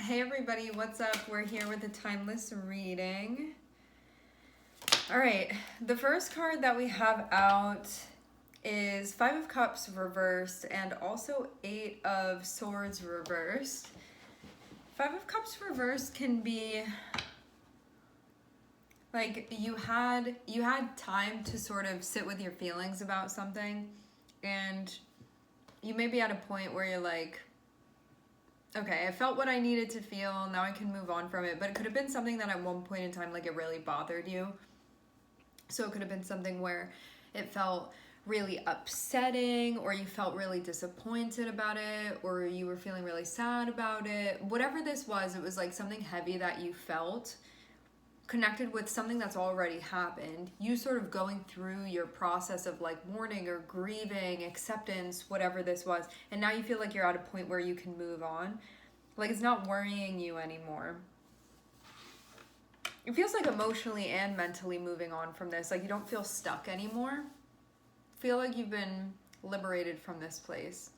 Hey everybody, what's up? We're here with a timeless reading. All right, the first card that we have out is Five of Cups reversed and also Eight of Swords reversed. Five of Cups reversed can be like you had time to sort of sit with your feelings about something, and you may be at a point where you're like, okay, I felt what I needed to feel, now I can move on from it. But it could have been something that at one point in time, like, it really bothered you. So it could have been something where it felt really upsetting, or you felt really disappointed about it, or you were feeling really sad about it. Whatever this was, it was like something heavy that you felt connected with something that's already happened. You sort of going through your process of like mourning or grieving, acceptance, whatever this was, and now you feel like you're at a point where you can move on. Like, it's not worrying you anymore. It feels like emotionally and mentally moving on from this. Like, you don't feel stuck anymore. Feel like you've been liberated from this place.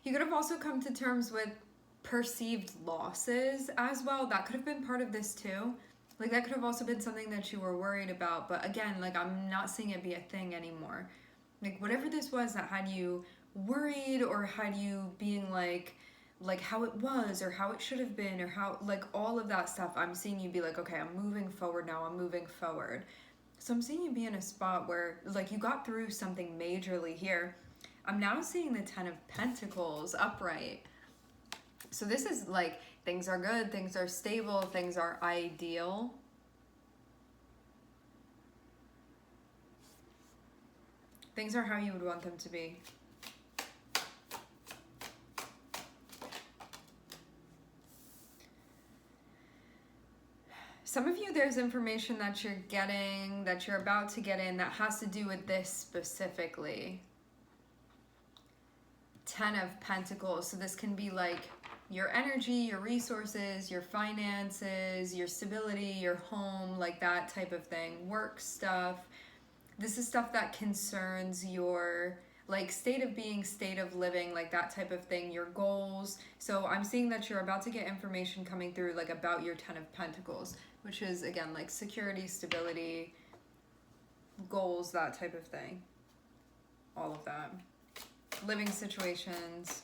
You could have also come to terms with perceived losses as well. That could have been part of this too. Like, that could have also been something that you were worried about. But again, like, I'm not seeing it be a thing anymore. Like, whatever this was that had you worried, or had you being like how it was or how it should have been, or how, like, all of that stuff, I'm seeing you be like, okay, I'm moving forward now, I'm moving forward. So I'm seeing you be in a spot where, like, you got through something majorly here. I'm now seeing the Ten of Pentacles upright. So this is like, things are good, things are stable, things are ideal. Things are how you would want them to be. Some of you, there's information that you're getting, that you're about to get in, that has to do with this specifically. Ten of Pentacles. So this can be like your energy, your resources, your finances, your stability, your home, like that type of thing. Work stuff. This is stuff that concerns your like state of being, state of living, like that type of thing, your goals. So I'm seeing that you're about to get information coming through like about your Ten of Pentacles, which is again like security, stability, goals, that type of thing. All of that. Living situations.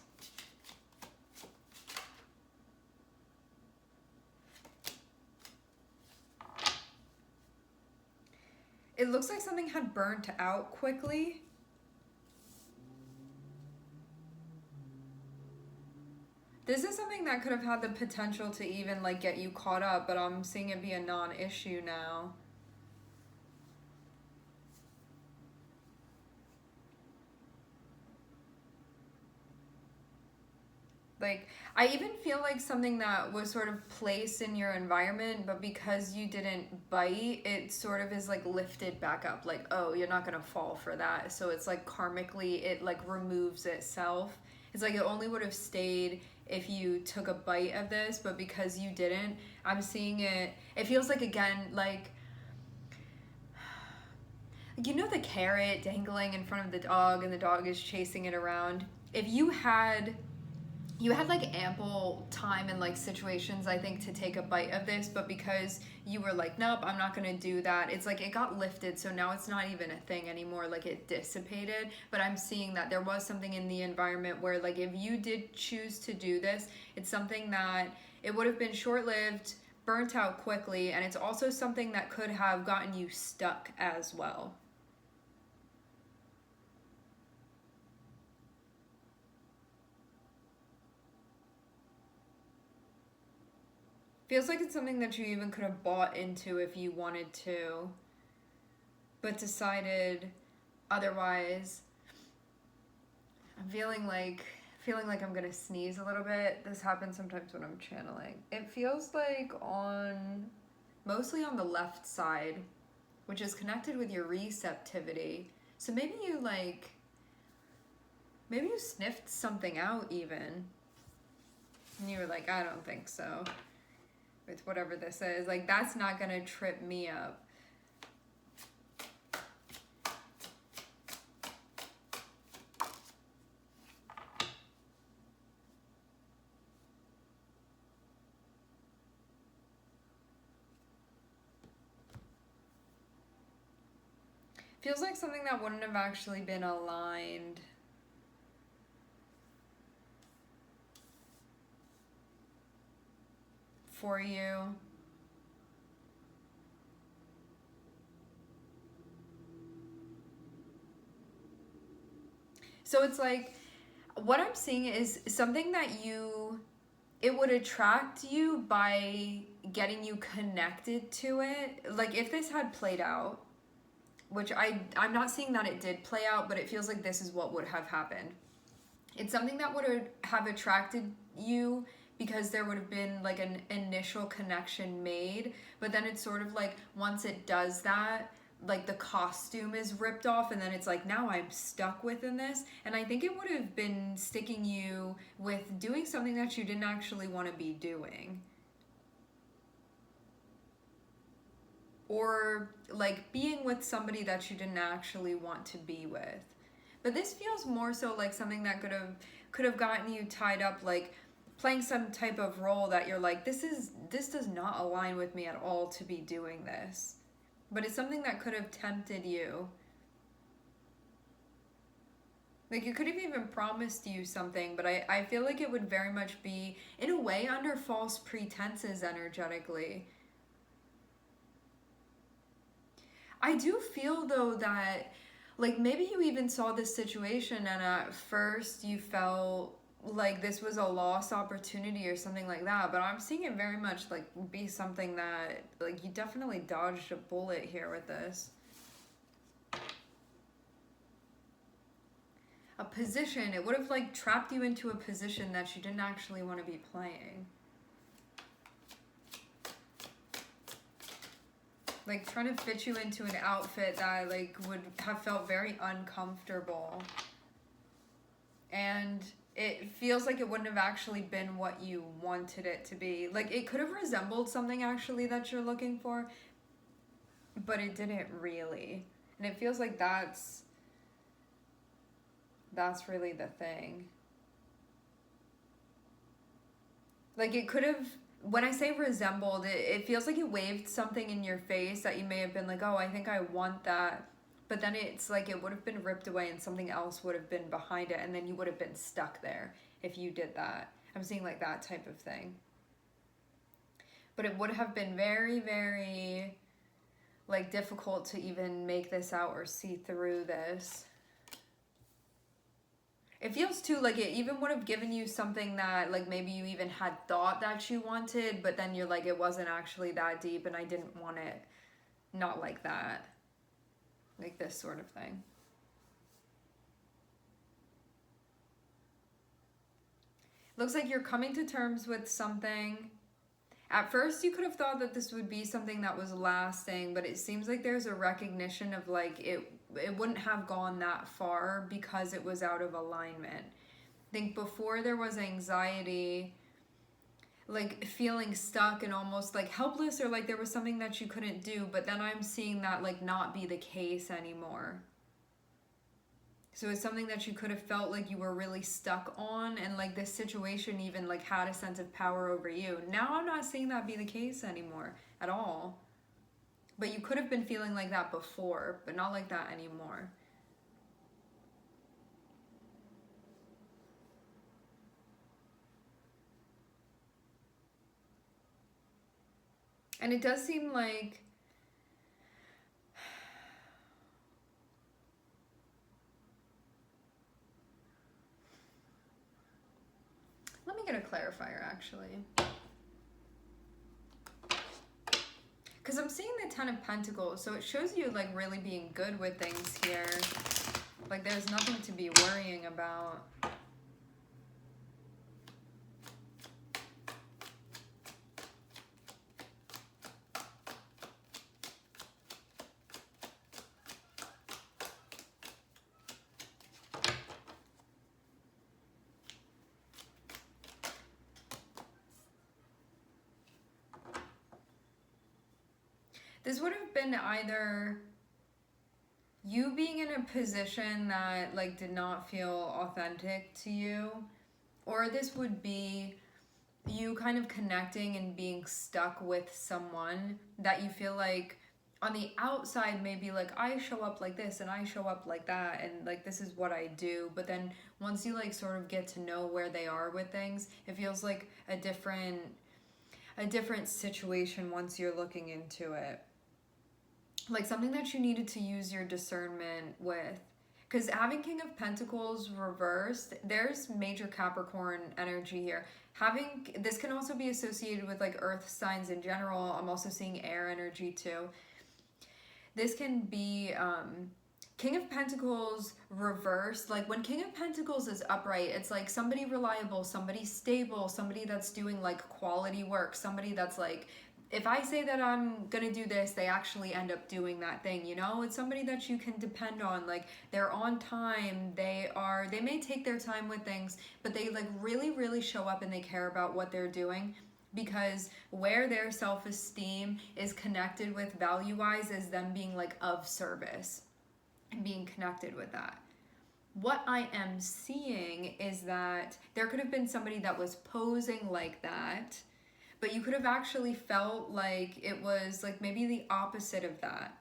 It looks like something had burnt out quickly. This is something that could have had the potential to even like get you caught up, but I'm seeing it be a non-issue now. Like, I even feel like something that was sort of placed in your environment, but because you didn't bite, it sort of is like lifted back up. Like, oh, you're not gonna fall for that. So it's like karmically, it like removes itself. It's like it only would have stayed if you took a bite of this, but because you didn't, I'm seeing it. It feels like, again, like, you know the carrot dangling in front of the dog and the dog is chasing it around? If you had like ample time and like situations, I think, to take a bite of this, but because you were like, nope, I'm not gonna do that, it's like it got lifted, so now it's not even a thing anymore, like it dissipated. But I'm seeing that there was something in the environment where, like, if you did choose to do this, it's something that it would have been short-lived, burnt out quickly, and it's also something that could have gotten you stuck as well. Feels like it's something that you even could have bought into if you wanted to, but decided otherwise. I'm feeling like I'm gonna sneeze a little bit. This happens sometimes when I'm channeling. It feels like mostly on the left side, which is connected with your receptivity. So maybe you like Maybe you sniffed something out even. And you were like, I don't think so. With whatever this is. Like, that's not gonna trip me up. Feels like something that wouldn't have actually been aligned. For you. So it's like, what I'm seeing is something that it would attract you by getting you connected to it. Like if this had played out, which I'm not seeing that it did play out, but it feels like this is what would have happened. It's something that would have attracted you because there would have been like an initial connection made, but then it's sort of like once it does that, like the costume is ripped off and then it's like now I'm stuck within this. And I think it would have been sticking you with doing something that you didn't actually want to be doing. Or like being with somebody that you didn't actually want to be with. But this feels more so like something that could have gotten you tied up, like playing some type of role that you're like, this does not align with me at all to be doing this. But it's something that could have tempted you. Like it could have even promised you something, but I feel like it would very much be, in a way, under false pretenses energetically. I do feel though that like maybe you even saw this situation and at first you felt like this was a lost opportunity or something like that, but I'm seeing it very much like be something that like you definitely dodged a bullet here with this. A position, it would have like trapped you into a position that you didn't actually want to be playing. Like trying to fit you into an outfit that like would have felt very uncomfortable. And it feels like it wouldn't have actually been what you wanted it to be. Like it could have resembled something actually that you're looking for, but it didn't really. And it feels like that's really the thing. Like it could have, when I say resembled, it feels like it waved something in your face that you may have been like, oh, I think I want that. But then it's like it would have been ripped away and something else would have been behind it. And then you would have been stuck there if you did that. I'm seeing like that type of thing. But it would have been very, very like difficult to even make this out or see through this. It feels too like it even would have given you something that like maybe you even had thought that you wanted, but then you're like, it wasn't actually that deep and I didn't want it not like that. Like this sort of thing. Looks like you're coming to terms with something. At first you could have thought that this would be something that was lasting, but it seems like there's a recognition of like it wouldn't have gone that far because it was out of alignment. I think before there was anxiety, like feeling stuck and almost like helpless or like there was something that you couldn't do, but then I'm seeing that like not be the case anymore. So it's something that you could have felt like you were really stuck on and like this situation even like had a sense of power over you. Now I'm not seeing that be the case anymore at all. But you could have been feeling like that before, but not like that anymore. And it does seem like let me get a clarifier actually. Because I'm seeing the Ten of Pentacles, so it shows you like really being good with things here. Like there's nothing to be worrying about. This would have been either you being in a position that like did not feel authentic to you, or this would be you kind of connecting and being stuck with someone that you feel like on the outside maybe like I show up like this and I show up like that and like this is what I do, but then once you like sort of get to know where they are with things, it feels like a different situation once you're looking into it. Like something that you needed to use your discernment with. Because having King of Pentacles reversed, there's major Capricorn energy here. Having this can also be associated with like earth signs in general. I'm also seeing air energy too. This can be King of Pentacles reversed. Like when King of Pentacles is upright, it's like somebody reliable, somebody stable, somebody that's doing like quality work, somebody that's like, if I say that I'm gonna do this, they actually end up doing that thing, you know? It's somebody that you can depend on. Like they're on time, they may take their time with things, but they like really show up and they care about what they're doing, because where their self-esteem is connected with value-wise is them being like of service and being connected with that. What I am seeing is that there could have been somebody that was posing like that, but you could have actually felt like it was like maybe the opposite of that.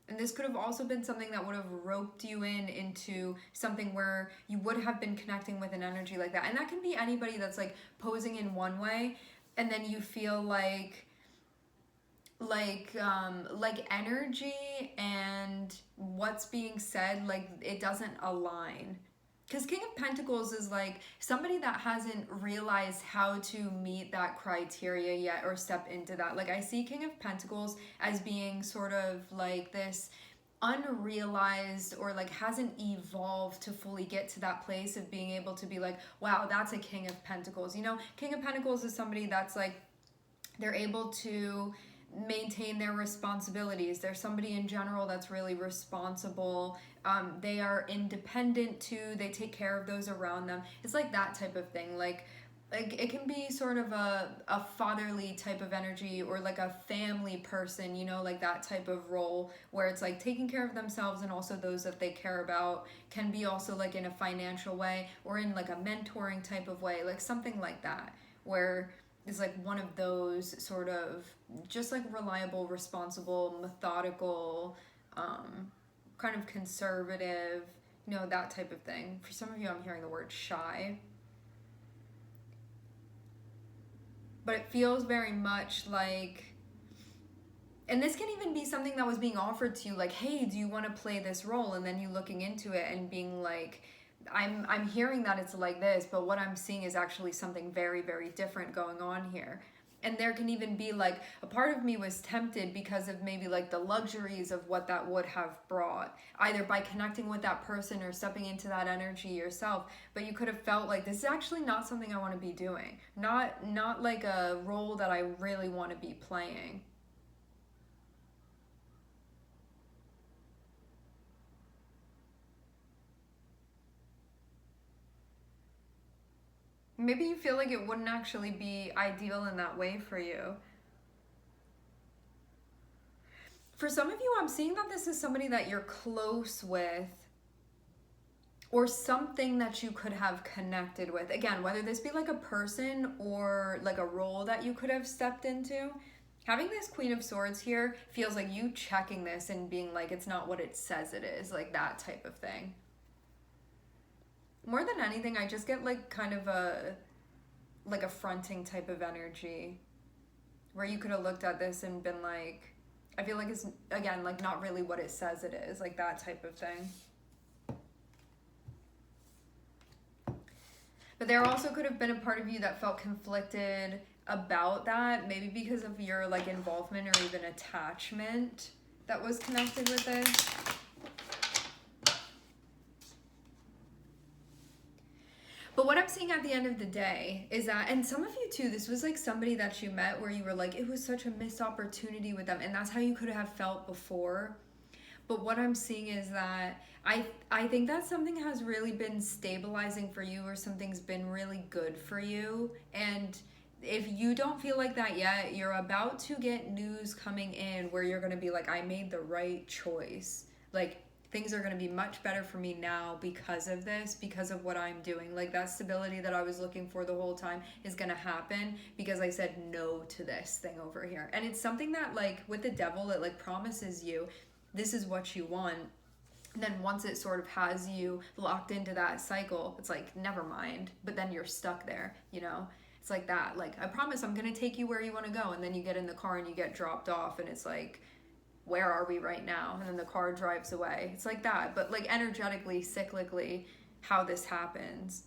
And this could have also been something that would have roped you into something where you would have been connecting with an energy like that. And that can be anybody that's like posing in one way, and then you feel like energy and what's being said, like it doesn't align. Because King of Pentacles is like somebody that hasn't realized how to meet that criteria yet or step into that. Like I see King of Pentacles as being sort of like this unrealized or like hasn't evolved to fully get to that place of being able to be like, wow, that's a King of Pentacles. You know, King of Pentacles is somebody that's like, they're able to maintain their responsibilities. They're somebody in general that's really responsible. They are independent too. They take care of those around them. It's like that type of thing. Like it can be sort of a fatherly type of energy, or like a family person, you know, like that type of role where it's like taking care of themselves and also those that they care about. Can be also like in a financial way or in like a mentoring type of way, like something like that, where it's like one of those sort of just like reliable, responsible, methodical, kind of conservative, you know, that type of thing. For some of you, I'm hearing the word shy. But it feels very much like, and this can even be something that was being offered to you, like, hey, do you want to play this role? And then you looking into it and being like, I'm hearing that it's like this, but what I'm seeing is actually something very different going on here. And there can even be like, a part of me was tempted because of maybe like the luxuries of what that would have brought, either by connecting with that person or stepping into that energy yourself. But you could have felt like, this is actually not something I want to be doing. Not like a role that I really want to be playing. Maybe you feel like it wouldn't actually be ideal in that way for you. For some of you, I'm seeing that this is somebody that you're close with, or something that you could have connected with. Again, whether this be like a person or like a role that you could have stepped into. Having this Queen of Swords here feels like you checking this and being like, it's not what it says it is, like that type of thing. More than anything, I just get like kind of a fronting type of energy where you could have looked at this and been like, I feel like it's, again, like not really what it says it is, like that type of thing. But there also could have been a part of you that felt conflicted about that, maybe because of your like involvement or even attachment that was connected with this. But what I'm seeing at the end of the day is that, and some of you too, this was like somebody that you met where you were like, it was such a missed opportunity with them, and that's how you could have felt before. But what I'm seeing is that I think that something has really been stabilizing for you, or something's been really good for you, and if you don't feel like that yet, you're about to get news coming in where you're going to be like, I made the right choice. Like, things are going to be much better for me now because of this, because of what I'm doing. Like, that stability that I was looking for the whole time is going to happen because I said no to this thing over here. And it's something that, like, with the devil, it like promises you this is what you want. And then once it sort of has you locked into that cycle, it's like, never mind. But then you're stuck there, you know? It's like that. Like, I promise I'm going to take you where you want to go. And then you get in the car and you get dropped off and it's like, where are we right now? And then the car drives away. It's like that. But like energetically, cyclically, how this happens.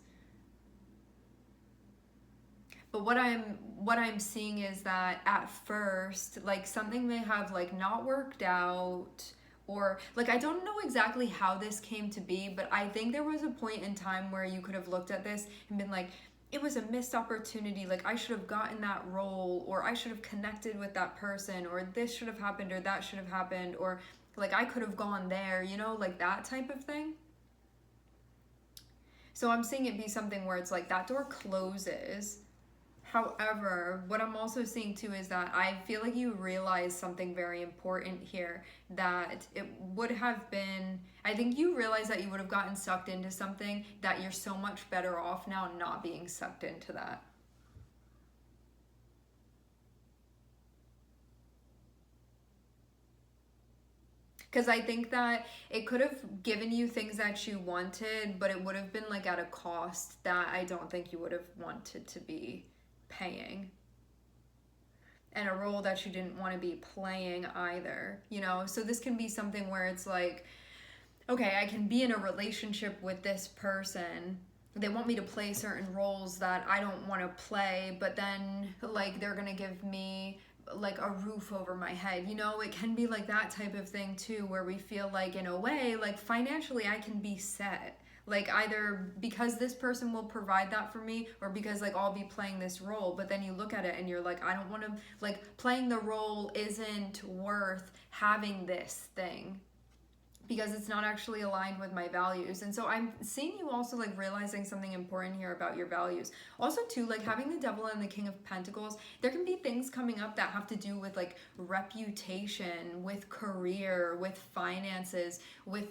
But what I'm seeing is that at first, like something may have like not worked out, or like I don't know exactly how this came to be, but I think there was a point in time where you could have looked at this and been like, it was a missed opportunity, like I should have gotten that role, or I should have connected with that person, or this should have happened, or that should have happened, or like I could have gone there, you know, like that type of thing. So I'm seeing it be something where it's like that door closes. However, what I'm also seeing too is that I feel like you realize something very important here, that it would have been, I think you realize that you would have gotten sucked into something that you're so much better off now not being sucked into that. Because I think that it could have given you things that you wanted, but it would have been like at a cost that I don't think you would have wanted to be paying. And a role that you didn't want to be playing either, you know? So this can be something where it's like, okay, I can be in a relationship with this person. They want me to play certain roles that I don't want to play, but then like they're going to give me like a roof over my head. You know, it can be like that type of thing too, where we feel like in a way, like financially I can be set. Like either because this person will provide that for me, or because like I'll be playing this role. But then you look at it and you're like, I don't want to, like playing the role isn't worth having this thing, because it's not actually aligned with my values. And so I'm seeing you also like realizing something important here about your values. Also too, like having the devil and the king of pentacles, there can be things coming up that have to do with like reputation, with career, with finances, with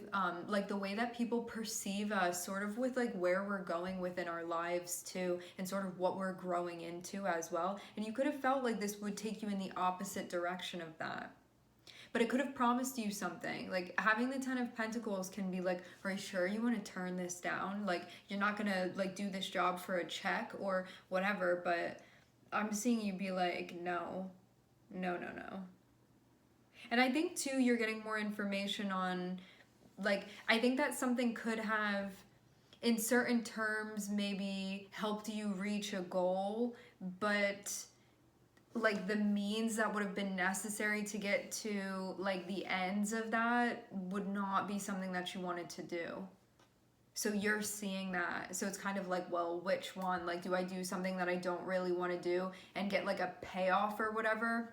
like the way that people perceive us, sort of with like where we're going within our lives too, and sort of what we're growing into as well. And you could have felt like this would take you in the opposite direction of that. But it could have promised you something. Like having the Ten of Pentacles can be like, are you sure you want to turn this down? Like you're not gonna like do this job for a check or whatever, but I'm seeing you be like, no, no, no, no. And I think too, you're getting more information on, like, I think that something could have, in certain terms, maybe helped you reach a goal, but like the means that would have been necessary to get to like the ends of that would not be something that you wanted to do. So you're seeing that. So it's kind of like, well, which one? Like, do I do something that I don't really want to do and get like a payoff or whatever?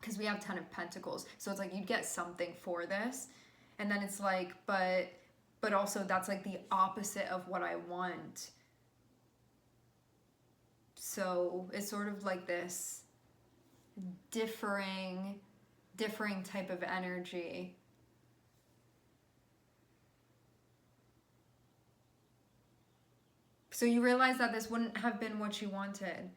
Because we have Ten of Pentacles. So it's like you'd get something for this. And then it's like, but also that's like the opposite of what I want. So it's sort of like this differing type of energy. So you realize that this wouldn't have been what you wanted.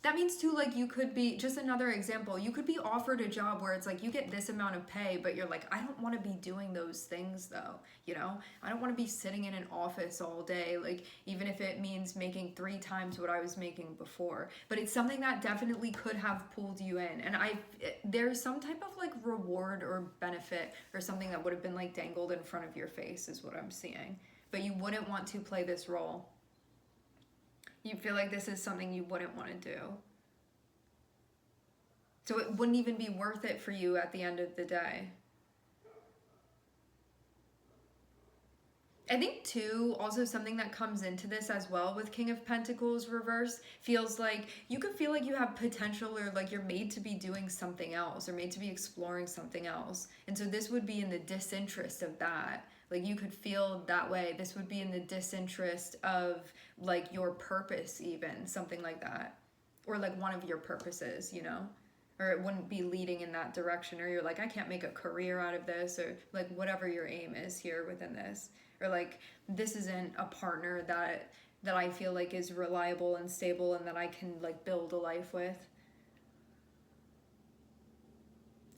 That means too, like you could be, just another example, you could be offered a job where it's like you get this amount of pay, but you're like, I don't want to be doing those things though, you know? I don't want to be sitting in an office all day, like even if it means making 3 times what I was making before. But it's something that definitely could have pulled you in. And there's some type of like reward or benefit or something that would have been like dangled in front of your face is what I'm seeing. But you wouldn't want to play this role. You feel like this is something you wouldn't want to do. So it wouldn't even be worth it for you at the end of the day. I think too, also something that comes into this as well with King of Pentacles reverse feels like you could feel like you have potential, or like you're made to be doing something else or made to be exploring something else. And so this would be in the disinterest of that. Like you could feel that way. This would be in the disinterest of like your purpose even, something like that. or like one of your purposes, you know? Or it wouldn't be leading in that direction, or you're like, I can't make a career out of this, or like whatever your aim is here within this, or like this isn't a partner that I feel like is reliable and stable and that I can like build a life with.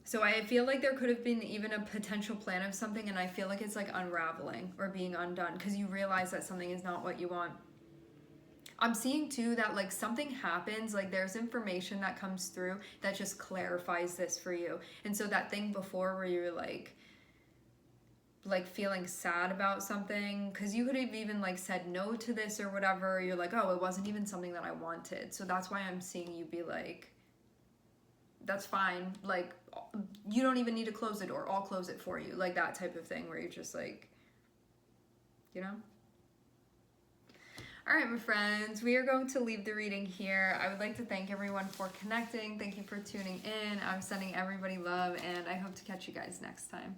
So I feel like there could have been even a potential plan of something, and I feel like it's like unraveling or being undone because you realize that something is not what you want. I'm seeing too that like something happens, like there's information that comes through that just clarifies this for you. And so that thing before where you're like feeling sad about something, because you could have even like said no to this or whatever, you're like, oh, it wasn't even something that I wanted. So that's why I'm seeing you be like, that's fine, like you don't even need to close the door, I'll close it for you, like that type of thing where you're just like, you know. All right, my friends, we are going to leave the reading here. I would like to thank everyone for connecting. Thank you for tuning in. I'm sending everybody love, and I hope to catch you guys next time.